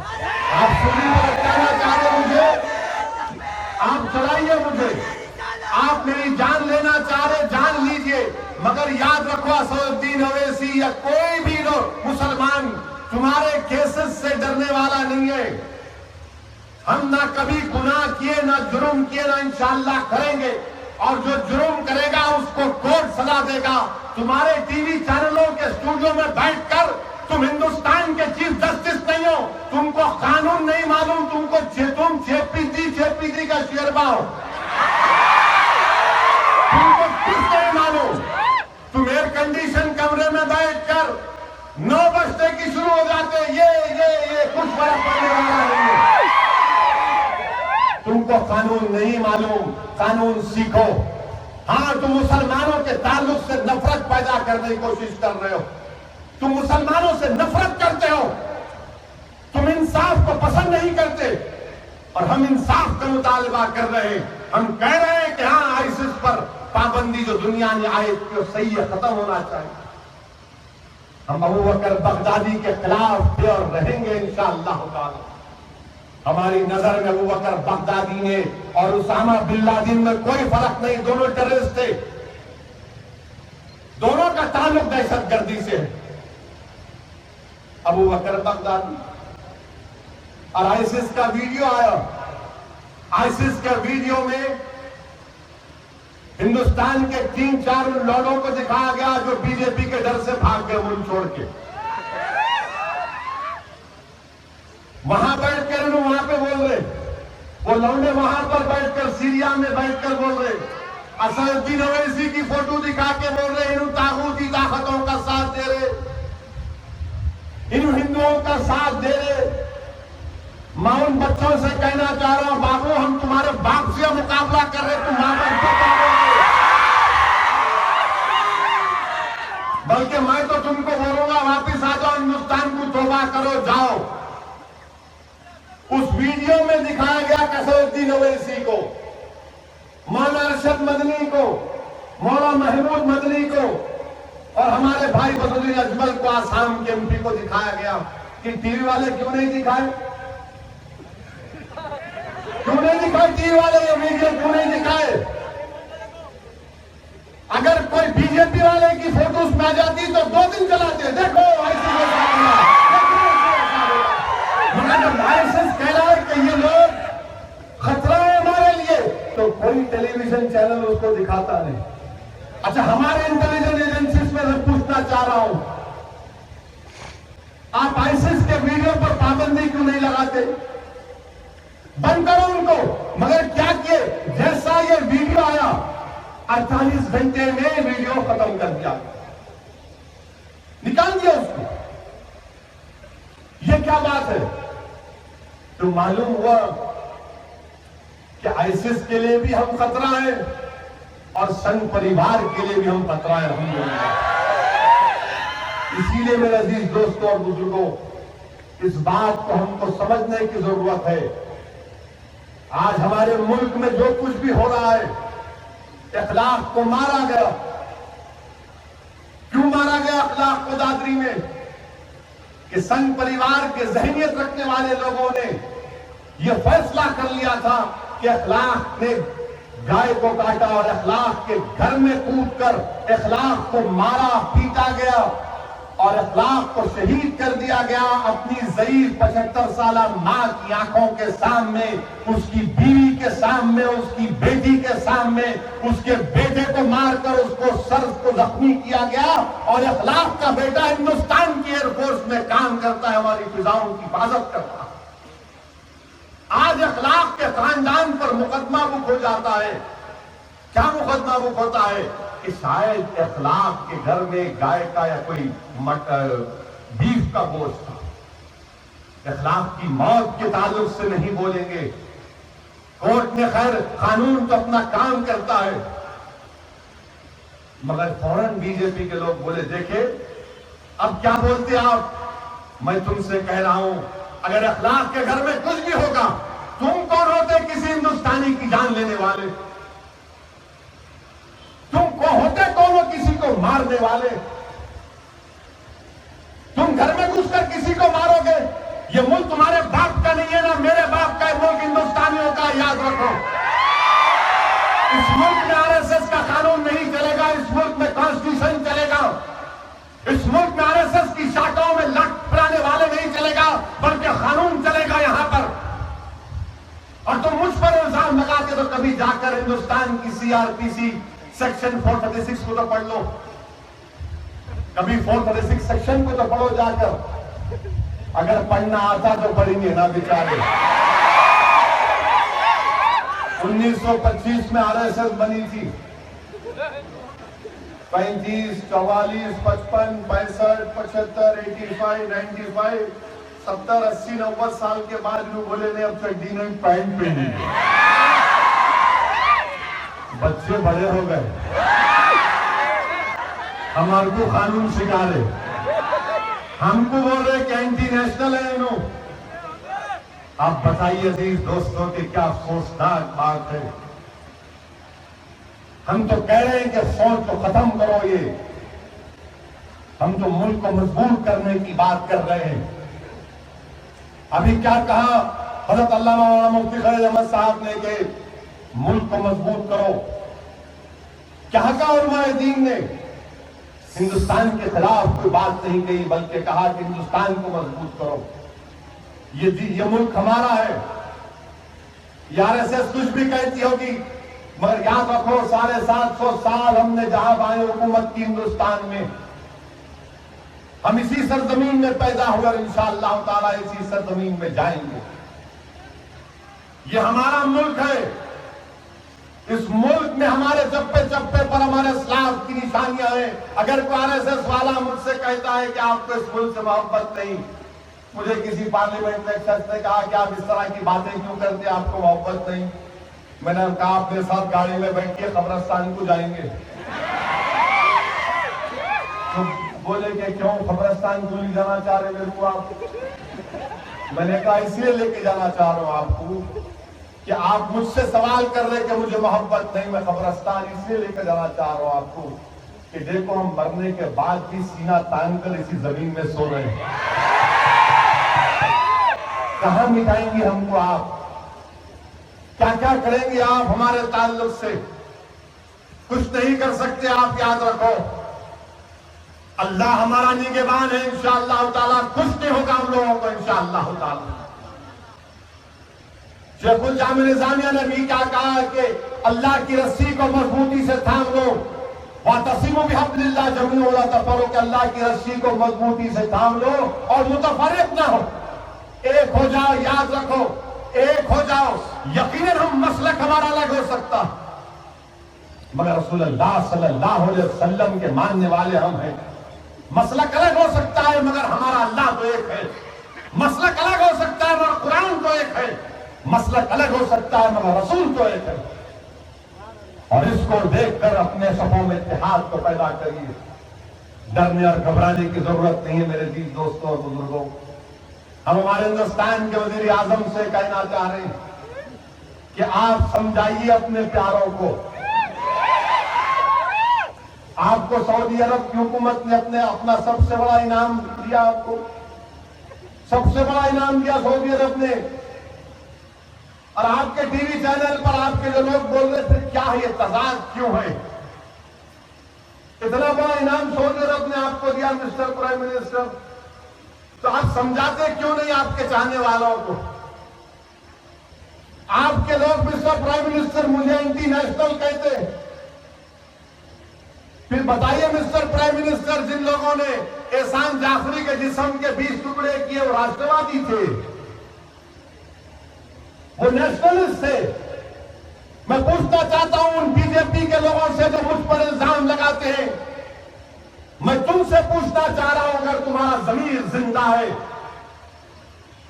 आप सूली पर लटकाना चाहते मुझे, आप चलाइए मुझे। आप मेरी जान लेना चाह रहे, जान लीजिए, मगर याद रखो असदुद्दीन ओवैसी या कोई भी लोग मुसलमान तुम्हारे केसेस से डरने वाला नहीं है। हम ना कभी गुनाह किए, ना जुर्म किए, ना इंशाअल्लाह करेंगे, और जो जुर्म करेगा उसको कोर्ट सजा देगा। तुम्हारे टीवी चैनलों के स्टूडियो में बैठकर तुम हिंदुस्तान के चीफ जस्टिस नहीं हो, तुमको कानून नहीं मालूम, तुम जेपीसी का शेरबा हो, तुमको कुछ नहीं मालूम। तुम एयर कंडीशन कमरे में बैठकर 9 बजते की शुरू हो जाते, ये कुछ फर्क पड़ने वाला नहीं है। तुमको कानून नहीं मालूम, कानून सीखो। हाँ, तुम मुसलमानों के ताल्लुक से नफरत पैदा करने की कोशिश कर रहे हो, तुम मुसलमानों से नफरत करते हो, तुम इंसाफ को पसंद नहीं करते, और हम इंसाफ का मुतालबा कर रहे हैं। हम कह रहे हैं कि हाँ, आईसिस पर पाबंदी जो दुनिया ने आयत की सही है, खत्म होना चाहिए। हम अबू बकर बगदादी के खिलाफ थे और रहेंगे इंशाअल्लाह ताला। हमारी नजर में अबू बकर बगदादी ने और उसामा बिन लादेन में कोई फर्क नहीं, दोनों टेररिस्ट थे, दोनों का ताल्लुक दहशतगर्दी से है। अबू बकर बगदादी और आईसिस का वीडियो आया। आईसिस के वीडियो में हिंदुस्तान के 3-4 लोगों को दिखाया गया जो बीजेपी के डर से भाग गए मुल्क छोड़ के। वहां बैठकर वहां पे बोल रहे, वो लौंडे वहां पर बैठकर सीरिया में बैठकर बोल रहे, असदुद्दीन ओवैसी की फोटो दिखा के बोल रहे इन तागूती ताकतों का साथ दे रहे, इन हिंदुओं का साथ दे रहे। मैं उन बच्चों से कहना चाह रहा हूं, बाबू हम तुम्हारे बाप से मुकाबला कर रहे, तुम वहां पर बल्कि मैं तो तुमको बोलूंगा वापिस आ जाओ, हिंदुस्तान को तौबा करो, जाओ। उस वीडियो में दिखाया गया कसरुद्दीन ओवैसी को, मौलाना अरशद मदनी को, मौलाना महमूद मदनी को और हमारे भाई बदरुद्दीन अजमल को, आसाम के एमपी को दिखाया गया। कि टीवी वाले क्यों नहीं दिखाए? क्यों नहीं दिखाए टीवी वाले ये वीडियो, क्यों नहीं दिखाए? अगर कोई बीजेपी वाले की फोटो उसमें आ जाती तो 2 दिन चलाते, देखो आईसिस कह रहा है कि ये लोग खतरा है हमारे लिए, तो कोई टेलीविजन चैनल उसको दिखाता नहीं। अच्छा, हमारे इंटेलिजेंस एजेंसीज में मैं पूछना चाह रहा हूं, आप आईसिस के वीडियो पर पाबंदी क्यों नहीं लगाते? बंद करो उनको। मगर क्या किए, जैसा ये वीडियो आया 48 घंटे में वीडियो खत्म कर दिया, निकाल दिया उसको। ये क्या बात है? तो मालूम हुआ कि आईसिस के लिए भी हम खतरा है और संघ परिवार के लिए भी हम खतरा है, अल्हम्दुलिल्लाह। इसीलिए मेरे अजीज दोस्तों और बुजुर्गों, इस बात को हमको समझने की जरूरत है। आज हमारे मुल्क में जो कुछ भी हो रहा है, इखलाक को मारा गया। क्यों मारा गया इखलाक को दादरी में? कि संघ परिवार के जहनियत रखने वाले लोगों ने यह फैसला कर लिया था कि इखलाक ने गाय को काटा और इखलाक के घर में कूदकर इखलाक को मारा, पीटा गया और इखलाक को शहीद कर दिया गया। अपनी ज़ईफ 75 साल मां की आंखों के सामने, उसकी बीवी के सामने, उसकी बेटी के सामने, उसके बेटे को मारकर उसको सर को जख्मी किया गया। और इखलाक का बेटा हिंदुस्तान की एयरफोर्स में काम करता है, हमारी फिजाओं की हिफाजत करता है। आज इखलाक के खानदान पर मुकदमा बुक हो जाता है। क्या मुकदमा बुक होता है? कि शायद इखलाक के घर में गाय का या कोई बीफ का गोश्त था। इखलाक की मौत के ताल्लुक से नहीं बोलेंगे। कोर्ट ने खैर कानून तो अपना काम करता है, मगर फौरन बीजेपी के लोग बोले, देखे अब क्या बोलते आप? मैं तुमसे कह रहा हूं, अगर इखलाक के घर में कुछ भी होगा, तुम कौन होते किसी हिंदुस्तानी की जान लेने वाले? तुम को होते कौन हो किसी को मारने वाले? तुम घर में घुसकर किसी को मारोगे? ये मुल्क तुम्हारे बाप का नहीं है ना मेरे बाप का, मुल्क हिंदुस्तानियों का, याद रखो। इस मुल्क में आरएसएस का कानून नहीं चलेगा, इस मुल्क में कॉन्स्टिट्यूशन चलेगा। इस मुल्क में आरएसएस की शाखाओं में लाठ पिलाने वाले नहीं चलेगा, बल्कि कानून चलेगा यहां पर। और तुम मुझ पर इल्जाम लगाते तो कभी जाकर हिंदुस्तान की सीआरपीसी सेक्शन 436 को तो पढ़ लो, कभी 436 सेक्शन को तो पढ़ो जाकर। अगर पढ़ना आता तो पढ़ेंगे ना बेचारे। 1925 में आरएसएस बनी थी। 35, 44, 55, 65, 75, 85, 95, 70, 80, 90 साल के बाद लोग बोले नहीं अब चड्डी नहीं पैंट पहनी। बच्चे बड़े हो गए, हमारे को कानून सिखा रहे, हमको बोल रहे कि एंटी नेशनल है इन्हों। आप बताइए अजीज दोस्तों कि क्या अफसोसनाक बात है। हम तो कह रहे हैं कि सोच को खत्म करो, ये हम तो मुल्क को मजबूत करने की बात कर रहे हैं। अभी क्या कहा हजरत अल्लामा मौलाना मुफ्ती खलील अहमद साहब ने कि मुल्क को मजबूत करो। क्या कहा उलमाए दीन ने? हिंदुस्तान के खिलाफ कोई बात नहीं कही, बल्कि कहा कि हिंदुस्तान को मजबूत करो। ये मुल्क हमारा है। आरएसएस कुछ भी कहती होगी, मगर याद रखो 750 साल हमने जहां बाएं हुकूमत की हिंदुस्तान में, हम इसी सरजमीन में पैदा हुए और इंशाअल्लाह ताला इसी सरजमीन में जाएंगे। ये हमारा मुल्क है। इस मुल्क में हमारे चप्पे चप्पे पर हमारे इस्लाम की निशानियां हैं। अगर कोई आरएसएस वाला मुझसे कहता है कि आपको इस मुल्क से मोहब्बत नहीं, मुझे किसी पार्लियामेंट में शख्स ने कहा कि आप इस तरह की बातें क्यों करते, आपको मोहब्बत नहीं। मैंने कहा आप मेरे साथ गाड़ी में बैठिए, कब्रिस्तान को जाएंगे। तो बोले कि क्यों कब्रिस्तान क्यों नहीं जाना चाह रहे मेरे को आप? मैंने कहा इसलिए लेके जाना चाह रहा हूं आपको कि आप मुझसे सवाल कर रहे कि मुझे मोहब्बत नहीं, मैं कब्रिस्तान इसलिए लेकर जाना चाह रहा हूं आपको कि देखो हम मरने के बाद भी सीना तान कर इसी जमीन में सो रहे हैं। कहां मिटाएंगे हमको आप? क्या क्या करेंगे आप हमारे ताल्लुक से? कुछ नहीं कर सकते आप, याद रखो। अल्लाह हमारा निगहबान है, इंशाअल्लाह ताला कुछ नहीं होगा हम लोगों को, इंशाअल्लाह ताला। शेखुल जामिल निजामिया ने भी क्या कहा कि अल्लाह की रस्सी को मजबूती से थाम लो, वातसिमु बिहब्लिल्लाह जमीअन वला तफर्रक़ू, कि अल्लाह की रस्सी को मजबूती से थाम लो और मुतफर्रिक़ ना हो, एक हो जाओ। याद रखो, एक हो जाओ। यकीनन हम मसलक हमारा अलग हो सकता, मगर रसूलुल्लाह सल्लल्लाहु अलैहि वसल्लम के मानने वाले हम हैं। मसलक अलग हो सकता है मगर हमारा अल्लाह तो एक है। मसलक अलग हो सकता है मगर कुरान तो एक है। मसलक अलग हो सकता है मगर रसूल तो एक है। और इसको देखकर अपने सफों में इत्तेहाद को पैदा करिए। डरने और घबराने की जरूरत नहीं है मेरे दीन दोस्तों और बुजुर्गों। हम हमारे हिंदुस्तान के वजीर आजम से कहना चाह रहे हैं कि आप समझाइए अपने प्यारों को। आपको सऊदी अरब की हुकूमत ने अपना सबसे बड़ा इनाम दिया, आपको सबसे बड़ा इनाम दिया सऊदी अरब ने, और आपके टीवी चैनल पर आपके जो लोग बोल रहे थे क्या है ये तजाद क्यों है, इतना बड़ा इनाम सऊदी अरब ने आपको दिया मिस्टर प्राइम मिनिस्टर, तो आप समझाते क्यों नहीं आपके चाहने वालों को। आपके लोग मिस्टर प्राइम मिनिस्टर मुझे एंटी नेशनल कहते हैं, फिर बताइए मिस्टर प्राइम मिनिस्टर जिन लोगों ने एहसान जाफरी के जिस्म के 20 टुकड़े किए वो राष्ट्रवादी थे, वो नेशनलिस्ट थे। मैं पूछना चाहता हूं उन बीजेपी के लोगों से जो मुझ पर इल्जाम लगाते हैं, मैं तुमसे पूछना चाह रहा हूं अगर तुम्हारा जमीर जिंदा है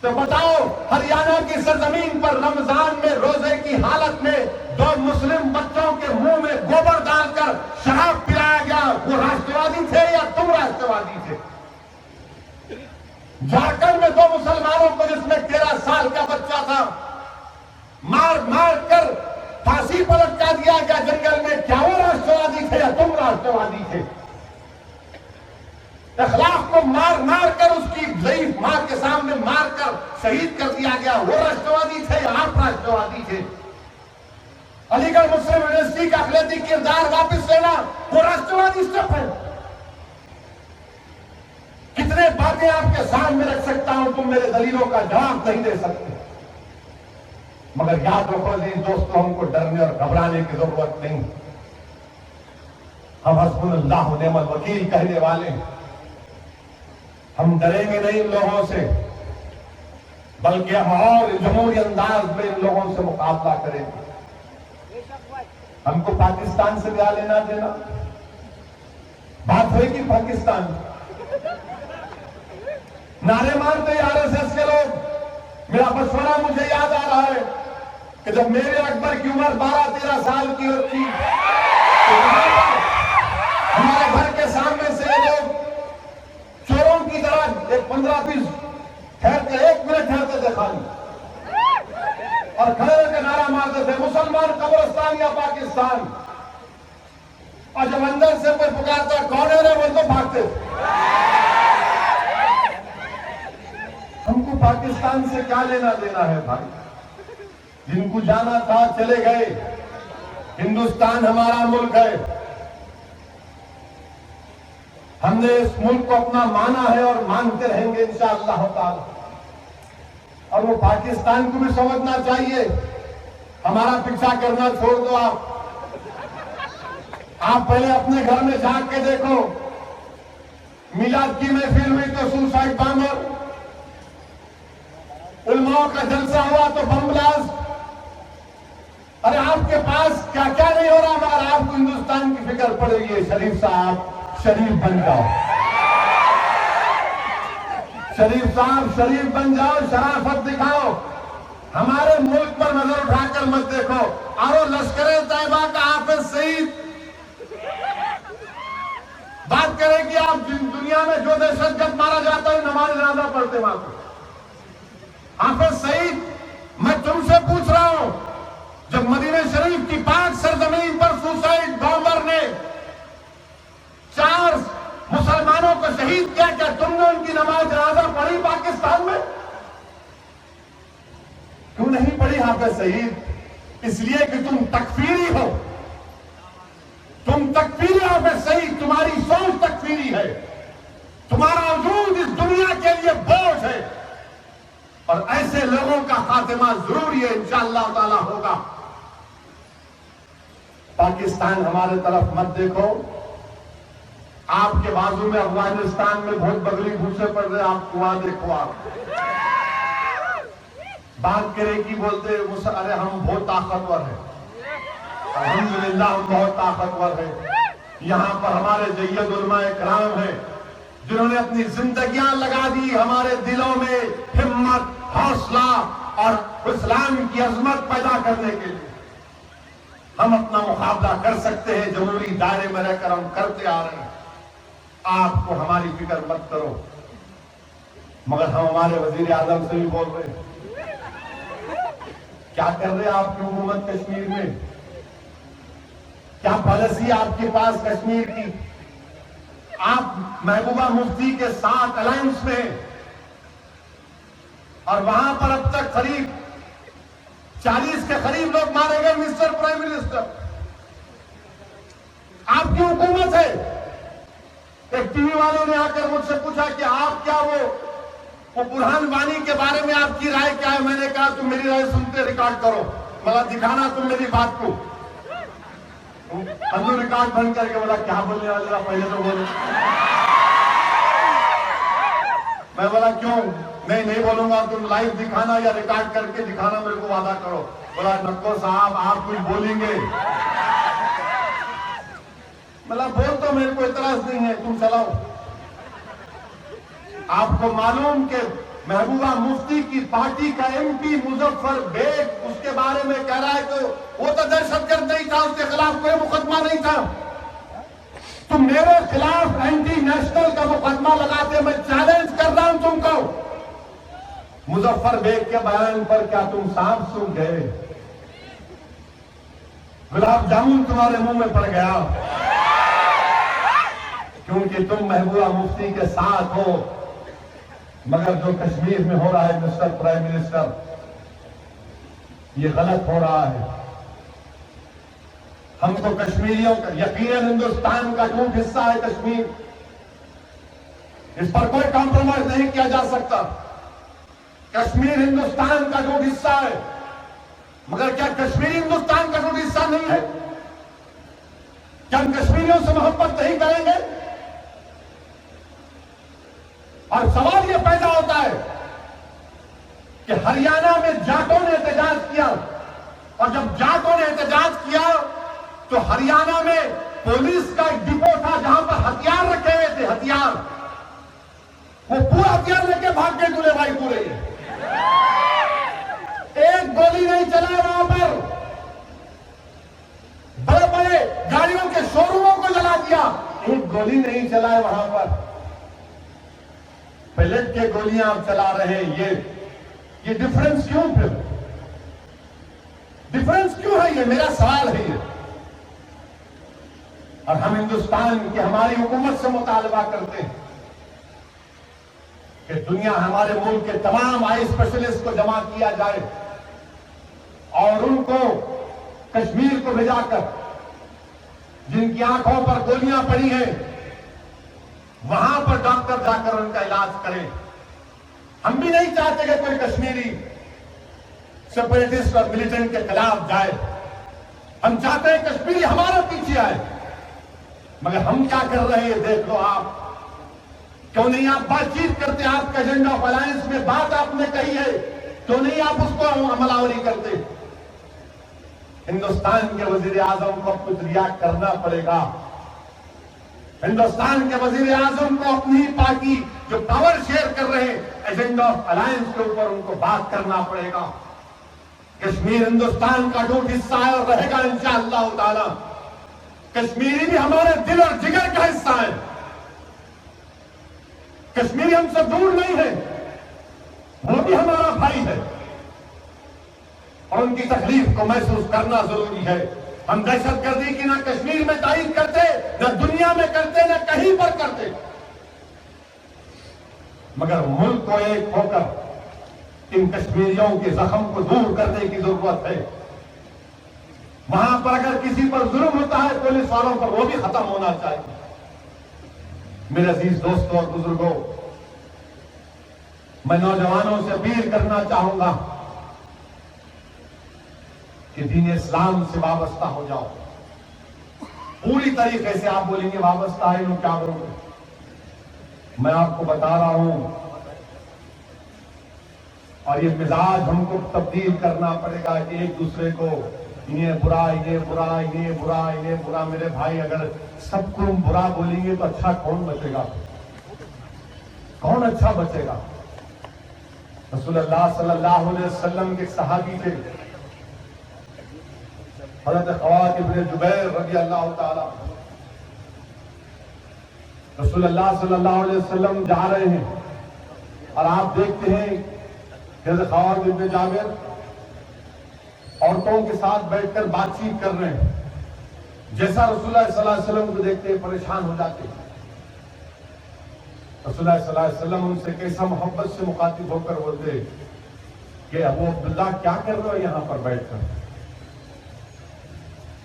तो बताओ, हरियाणा की सरजमीन पर रमजान में रोजे की हालत में 2 मुस्लिम बच्चों के मुंह में गोबर डालकर शराब पिलाया गया, वो राष्ट्रवादी थे या तुम राष्ट्रवादी थे। झारखंड में 2 मुसलमानों को जिसमें 13 साल का बच्चा था मार मार कर फांसी पर लटका दिया गया जंगल में, क्या वो राष्ट्रवादी थे या तुम राष्ट्रवादी थे। अखलाक को मार मार कर उसकी ज़ईफ मां के सामने मार कर शहीद कर दिया गया, वो राष्ट्रवादी थे या आप राष्ट्रवादी थे। अलीगढ़ मुस्लिम यूनिवर्सिटी का अखिलती किरदार वापस लेना, वो राष्ट्रवादी स्टेप है। कितने बातें आपके सामने रख सकता हूं, तुम मेरे दलीलों का जवाब नहीं दे सकते। मगर याद रखो जी दोस्तों, हमको डरने और घबराने की जरूरत नहीं। हम हस्बुनल्लाह व निअमल वकील कहने वाले हैं। हम डरेंगे नहीं इन लोगों से, बल्कि हम और जमहूरी अंदाज में इन लोगों से मुकाबला करेंगे। हमको पाकिस्तान से क्या लेना देना। बात होगी पाकिस्तान, नारे मारते आरएसएस के लोग। मेरा बचपना मुझे याद आ रहा है कि जब मेरे अकबर की उम्र 12-13 साल की होती तो हमारे घर के सामने से ये लोग चोरों की तरह एक 15-20 ठहरते, 1 मिनट ठहरते थे खाली, और खड़े होकर नारा मारते थे मुसलमान कब्रिस्तान या पाकिस्तान। और जब अंदर से कोई पुकारता कौन है रे, वो तो भागते थे। हमको पाकिस्तान से क्या लेना देना है भाई। जिनको जाना था चले गए, हिंदुस्तान हमारा मुल्क है। हमने इस मुल्क को अपना माना है और मानते रहेंगे इंशाअल्लाह ताला। और वो पाकिस्तान को भी समझना चाहिए, हमारा पीछा करना छोड़ दो। आप पहले अपने घर में झांक के देखो, मिलाद की महफिल हुई तो सुसाइड बॉम्बर, उलमाओं का जलसा हुआ तो बम ब्लास्ट। अरे आपके पास क्या क्या नहीं हो रहा, मगर आपको हिंदुस्तान की फिक्र पड़ेगी है। शरीफ साहब शरीफ बन जाओ, शरीफ साहब शरीफ बन जाओ, शराफत दिखाओ, हमारे मुल्क पर नजर उठाकर मत देखो। और लश्कर तैयबा का हाफिज सईद बात करें कि आप दुनिया में जो दहशतगर्द मारा जाता है नमाज जनाजा पढ़ते वहां पर। हाफिज सईद, मैं तुमसे पूछ रहा हूं, जब मदीना शरीफ की पाक सरजमीन पर सुसाइड बॉम्बर ने 4 मुसलमानों को शहीद किया, क्या तुमने उनकी नमाज जनाजा पढ़ी पाकिस्तान में? क्यों नहीं पढ़ी हाफिज सईद? इसलिए कि तुम तकफीरी हो, तुम तकफीरी हाफिज सईद, तुम्हारी सोच तकफीरी है, तुम्हारा वजूद इस दुनिया के लिए बोझ है। और ऐसे लोगों का खात्मा जरूरी है, इंशाअल्लाह ताला होगा। पाकिस्तान हमारे तरफ मत देखो, आपके बाजू में अफगानिस्तान में बहुत बगली भूसे पड़ रहे, आप वहां देखो। आप बात करें कि बोलते अरे हम बहुत ताकतवर हैं, अल्हम्दुलिल्लाह हम बहुत ताकतवर हैं। यहां पर हमारे जय्यद उलमा इकराम हैं जिन्होंने अपनी जिंदगियां लगा दी हमारे दिलों में हिम्मत, हौसला और इस्लाम की अजमत पैदा करने के लिए। हम अपना मुकाबला कर सकते हैं, जरूरी दायरे में रहकर हम करते आ रहे हैं। आपको हमारी फिक्र मत करो। मगर हम हमारे वजीर आजम से भी बोल रहे हैं, क्या कर रहे हैं आपकी हुकूमत कश्मीर में? क्या पॉलिसी आपके पास कश्मीर की? आप महबूबा मुफ्ती के साथ अलायंस में, और वहां पर अब तक करीब 40 के करीब लोग मारे गए मिस्टर प्राइम मिनिस्टर। आपकी हुकूमत है। एक टीवी वाले ने आकर मुझसे पूछा कि आप क्या वो बुरहान वानी के बारे में आपकी राय क्या है? मैंने कहा तुम मेरी राय सुनते रिकॉर्ड करो, बोला दिखाना तुम मेरी बात को। अंदर रिकॉर्ड बंद करके बोला क्या बोलने वाले था, पहले तो बोलो। मैं बोला क्यों? नहीं बोलूंगा, तुम लाइव दिखाना या रिकॉर्ड करके दिखाना, मेरे को वादा करो। बोला नक्को साहब आप कुछ बोलेंगे? मतलब बोल तो मेरे को इतराज नहीं है, तुम चलाओ। आपको मालूम कि महबूबा मुफ्ती की पार्टी का एमपी मुजफ्फर बेग उसके बारे में कह रहा है कि वो तो दहशतगर्द नहीं था, उसके खिलाफ कोई मुकदमा नहीं था। तुम मेरे खिलाफ एंटी नेशनल का मुकदमा लगाते, मैं चैलेंज कर रहा हूं तुमको। मुजफ्फर बेग के बयान पर क्या तुम सांप सूंघ गए? गुलाब जामुन तुम्हारे मुंह में पड़ गया क्योंकि तुम महबूबा मुफ्ती के साथ हो। मगर जो कश्मीर में हो रहा है मिस्टर प्राइम मिनिस्टर, ये गलत हो रहा है। हम तो कश्मीरियों का, यकीनन हिंदुस्तान का टूट हिस्सा है कश्मीर, इस पर कोई कॉम्प्रोमाइज नहीं किया जा सकता। कश्मीर हिंदुस्तान का टूट हिस्सा है, मगर क्या कश्मीर हिंदुस्तान का टूट हिस्सा नहीं है? क्या हम कश्मीरियों से मोहब्बत नहीं करेंगे? और सवाल यह पैदा होता है कि हरियाणा में जाटों ने एहतजाज किया, और जब जाटों ने एहतजाज किया तो हरियाणा में पुलिस का एक डिपो था जहां पर हथियार रखे हुए थे, हथियार, वो पूरा हथियार लेके भाग गए दूल्हे भाई पूरे। एक गोली नहीं चला वहां पर, बड़े बड़े गाड़ियों के शोरूमों को जला दिया, एक गोली नहीं चलाए वहां पर। पैलेट के गोलियां आप चला रहे हैं, ये डिफरेंस क्यों? फिर डिफरेंस क्यों है? ये मेरा सवाल है ये। और हम हिंदुस्तान की हमारी हुकूमत से मुतालबा करते हैं कि दुनिया हमारे मुल्क के तमाम आई स्पेशलिस्ट को जमा किया जाए और उनको कश्मीर को भेजाकर, जिनकी आंखों पर गोलियां पड़ी हैं, वहां पर डॉक्टर जाकर उनका इलाज करें। हम भी नहीं चाहते कि कोई कश्मीरी सेपरेटिस्ट और मिलिटेंट के खिलाफ जाए। हम चाहते हैं कश्मीरी हमारे पीछे आए। मगर हम क्या कर रहे हैं देख लो आप। क्यों नहीं आप बातचीत करते? आपका एजेंडा ऑफ अलायंस में बात आपने कही है, क्यों नहीं आप उसको अमलावरी करते? हिंदुस्तान के वजीर आजम को कुछ रिएक्ट करना पड़ेगा। हिंदुस्तान के वजीर आजम को अपनी ही पार्टी जो पावर शेयर कर रहे हैं एजेंडा ऑफ अलायंस के ऊपर उनको बात करना पड़ेगा। कश्मीर हिंदुस्तान का टूट हिस्सा है और रहेगा इंशाअल्लाह ताला। कश्मीरी भी हमारे दिल और जिगर का हिस्सा है। कश्मीरी हमसे दूर नहीं है, वो भी हमारा भाई है और उनकी तकलीफ को महसूस करना जरूरी है। हम दहशतगर्दी की ना कश्मीर में तारीफ करते, ना दुनिया में करते, ना कहीं पर करते, मगर मुल्क को एक होकर इन कश्मीरियों के जख्म को दूर करने की जरूरत है। वहां पर अगर किसी पर जुल्म होता है पुलिस वालों पर, वो भी खत्म होना चाहिए। मेरे अजीज दोस्तों और बुजुर्गों, मैं नौजवानों से अपील करना चाहूंगा कि दीन इस्लाम से वाबस्ता हो जाओ। पूरी तरीके से आप बोलेंगे वाबस्ता है, लोग क्या बोलोगे? मैं आपको बता रहा हूं, और ये मिजाज हमको तब्दील करना पड़ेगा कि एक दूसरे को इन्हें बुरा, इन्हें बुरा, इन्हें बुरा, इन्हें बुरा। मेरे भाई, अगर सबको हम बुरा बोलेंगे तो अच्छा कौन बचेगा? कौन अच्छा बचेगा? रसूलुल्लाह सल्लल्लाहु अलैहि वसल्लम के सहाबी थे हज़रत ख़वात इब्न जुबैर रज़ी अल्लाह ताला। रसूलुल्लाह सल्लल्लाहु अलैहि वसल्लम जा रहे हैं और आप देखते हैं हज़रत ख़वाद इब्न जाबिर औरतों के साथ बैठकर बातचीत कर रहे हैं, जैसा रसूलुल्लाह सल्लल्लाहु अलैहि वसल्लम को देखते हैं परेशान हो जाते हैं। रसूलुल्लाह सल्लल्लाहु अलैहि वसल्लम उनसे कैसा मोहब्बत से मुखातिब होकर बोलते कि अबू अब्दुल्ला क्या कर रहे हो यहां पर बैठकर।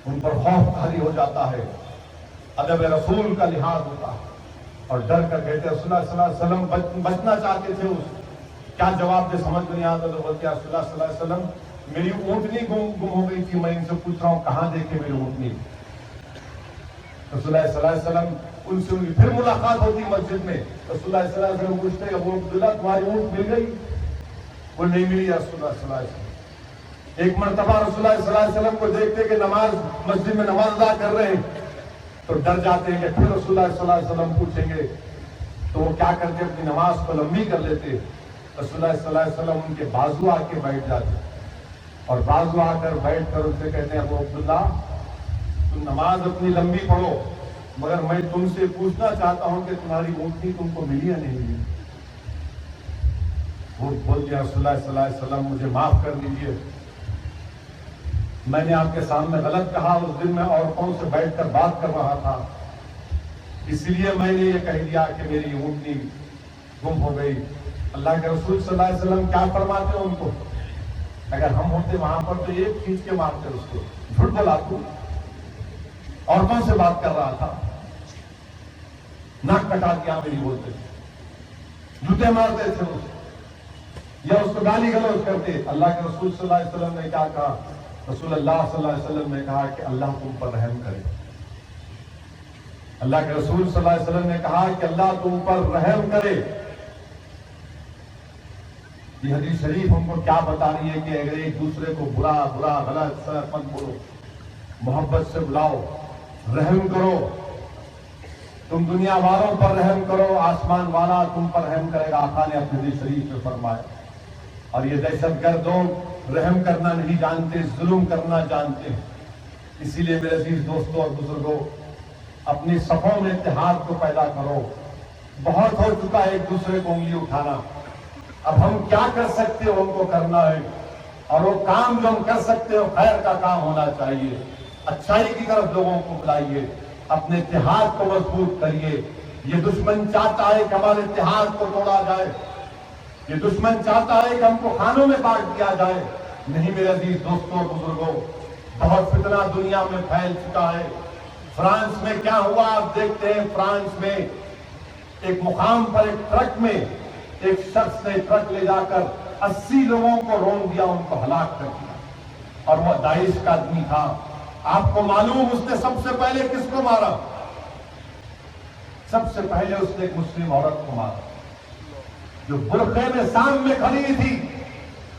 उन पर खौफ तारी हो जाता है, अदब रसूल का लिहाज होता है और डर कर कहते रसूलुल्लाह सल्लल्लाहु अलैहि वसल्लम बचना चाहते थे। उस क्या जवाब दे समझ में नहीं आता, तो बोलते रसूलुल्लाह सल्लल्लाहु अलैहि वसल्लम मेरी ऊँटनी गुम हो गई थी, मैं इनसे पूछ रहा हूं कहां देखे मेरी ऊँटनी। रसूलुल्लाह सल्लल्लाहु अलैहि वसल्लम उनसे उनकी फिर मुलाकात होती मस्जिद में। रसूलुल्लाह सल्लल्लाहु अलैहि वसल्लम पूछते अबू अब्दुल्ला तुम्हारी ऊँट मिल गई? वो नहीं मिली रसूलुल्लाह सल्लल्लाहु अलैहि वसल्लम। एक मर्तबा रसूलुल्लाह सल्लल्लाहु अलैहि वसल्लम को देखते कि नमाज मस्जिद में नमाज अदा कर रहे हैं तो डर जाते हैं कि फिर रसूलुल्लाह सल्लल्लाहु अलैहि वसल्लम पूछेंगे, तो वो क्या करते अपनी नमाज को लंबी कर लेते। रसूलुल्लाह सल्लल्लाहु अलैहि वसल्लम उनके बाजू आके बैठ जाते और बाजू आकर बैठकर उनसे कहते हैं अबू अब्दुल्ला तुम नमाज अपनी लंबी पढ़ो, मगर मैं तुमसे पूछना चाहता हूं कि तुम्हारी ऊँटनी तुमको मिली या नहीं मिली। वो बोल दिया रसूलुल्लाह सल्लल्लाहु अलैहि वसल्लम मुझे माफ कर दीजिए, मैंने आपके सामने गलत कहा। उस दिन मैं औरतों से बैठकर बात कर रहा था, इसलिए मैंने ये कह दिया कि मेरी ऊँटनी गुम हो गई। अल्लाह के रसूल सल्लल्लाहु अलैहि वसल्लम क्या फरमाते हैं उनको, अगर हम होते वहां पर तो एक खींच के मारते उसको, झूठ बोला तू, औरतों से बात कर रहा था, नाक कटा दिया मेरी बोलते, जूते मारते थे उसको या उसको गाली गलौज करते। अल्लाह के रसूल सल्लल्लाहु अलैहि वसल्लम ने क्या कहा, रसूलुल्लाह सल्लल्लाहु अलैहि वसल्लम ने कहा कि अल्लाह तुम पर रहम करे। अल्लाह के रसूल सल्लल्लाहु अलैहि वसल्लम ने कहा कि अल्लाह तुम पर रहम करे। ये हदीस शरीफ हमको क्या बता रही है कि अगर एक दूसरे को बुरा बुरा गलत सलत मत बोलो, मोहब्बत से बुलाओ, रहम करो। तुम दुनिया वालों पर रहम करो, आसमान वाला तुम पर रहम करेगा, आका ने अपने हदीस शरीफ में फरमाया। और ये दहशतगर्द लोग रहम करना नहीं जानते, जुल्म करना जानते हैं। इसीलिए मेरे अजीज दोस्तों और बुजुर्गों, अपनी सफों में इत्तेहाद को पैदा करो। बहुत हो चुका है एक दूसरे को उंगली उठाना, अब हम क्या कर सकते हो हमको करना है, और वो काम जो हम कर सकते हो खैर का काम होना चाहिए। अच्छाई की तरफ लोगों को बुलाइए, अपने इत्तेहाद को मजबूत करिए। ये दुश्मन चाहता है कि हमारे इत्तेहाद को तोड़ा जाए, ये दुश्मन चाहता है कि हमको खानों में बांट दिया जाए। नहीं मेरे अजीज दोस्तों और बुजुर्गों, बहुत फितना दुनिया में फैल चुका है। फ्रांस में क्या हुआ आप देखते हैं। फ्रांस में एक मुकाम पर एक ट्रक में एक शख्स ने ट्रक ले जाकर 80 लोगों को रोन दिया, उनको हलाक कर दिया, और वह दाइश का आदमी था। आपको मालूम उसने सबसे पहले किसको मारा? सबसे पहले उसने एक मुस्लिम औरत को मारा जो बुरखे में सामने खड़ी थी,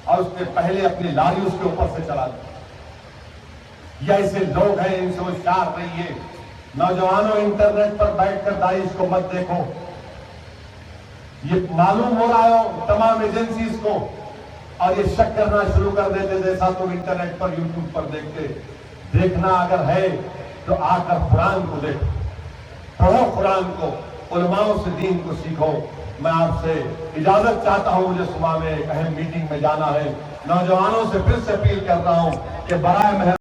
और उसने पहले अपनी लारी उसके ऊपर से चला दी। ये ऐसे लोग हैं, इनसे होशियार रहिए। नौजवानों, इंटरनेट पर बैठकर दाइश को मत देखो। ये मालूम हो रहा हो तमाम एजेंसीज को, और ये शक करना शुरू कर देते जैसा तुम इंटरनेट पर यूट्यूब पर देखते। देखना अगर है तो आकर कुरान को देखो, पढ़ो कुरान को, उलमाओं से दीन को सीखो। मैं आपसे इजाजत चाहता हूं, मुझे सुबह में एक अहम मीटिंग में जाना है। नौजवानों से फिर से अपील कर रहा हूं कि बराए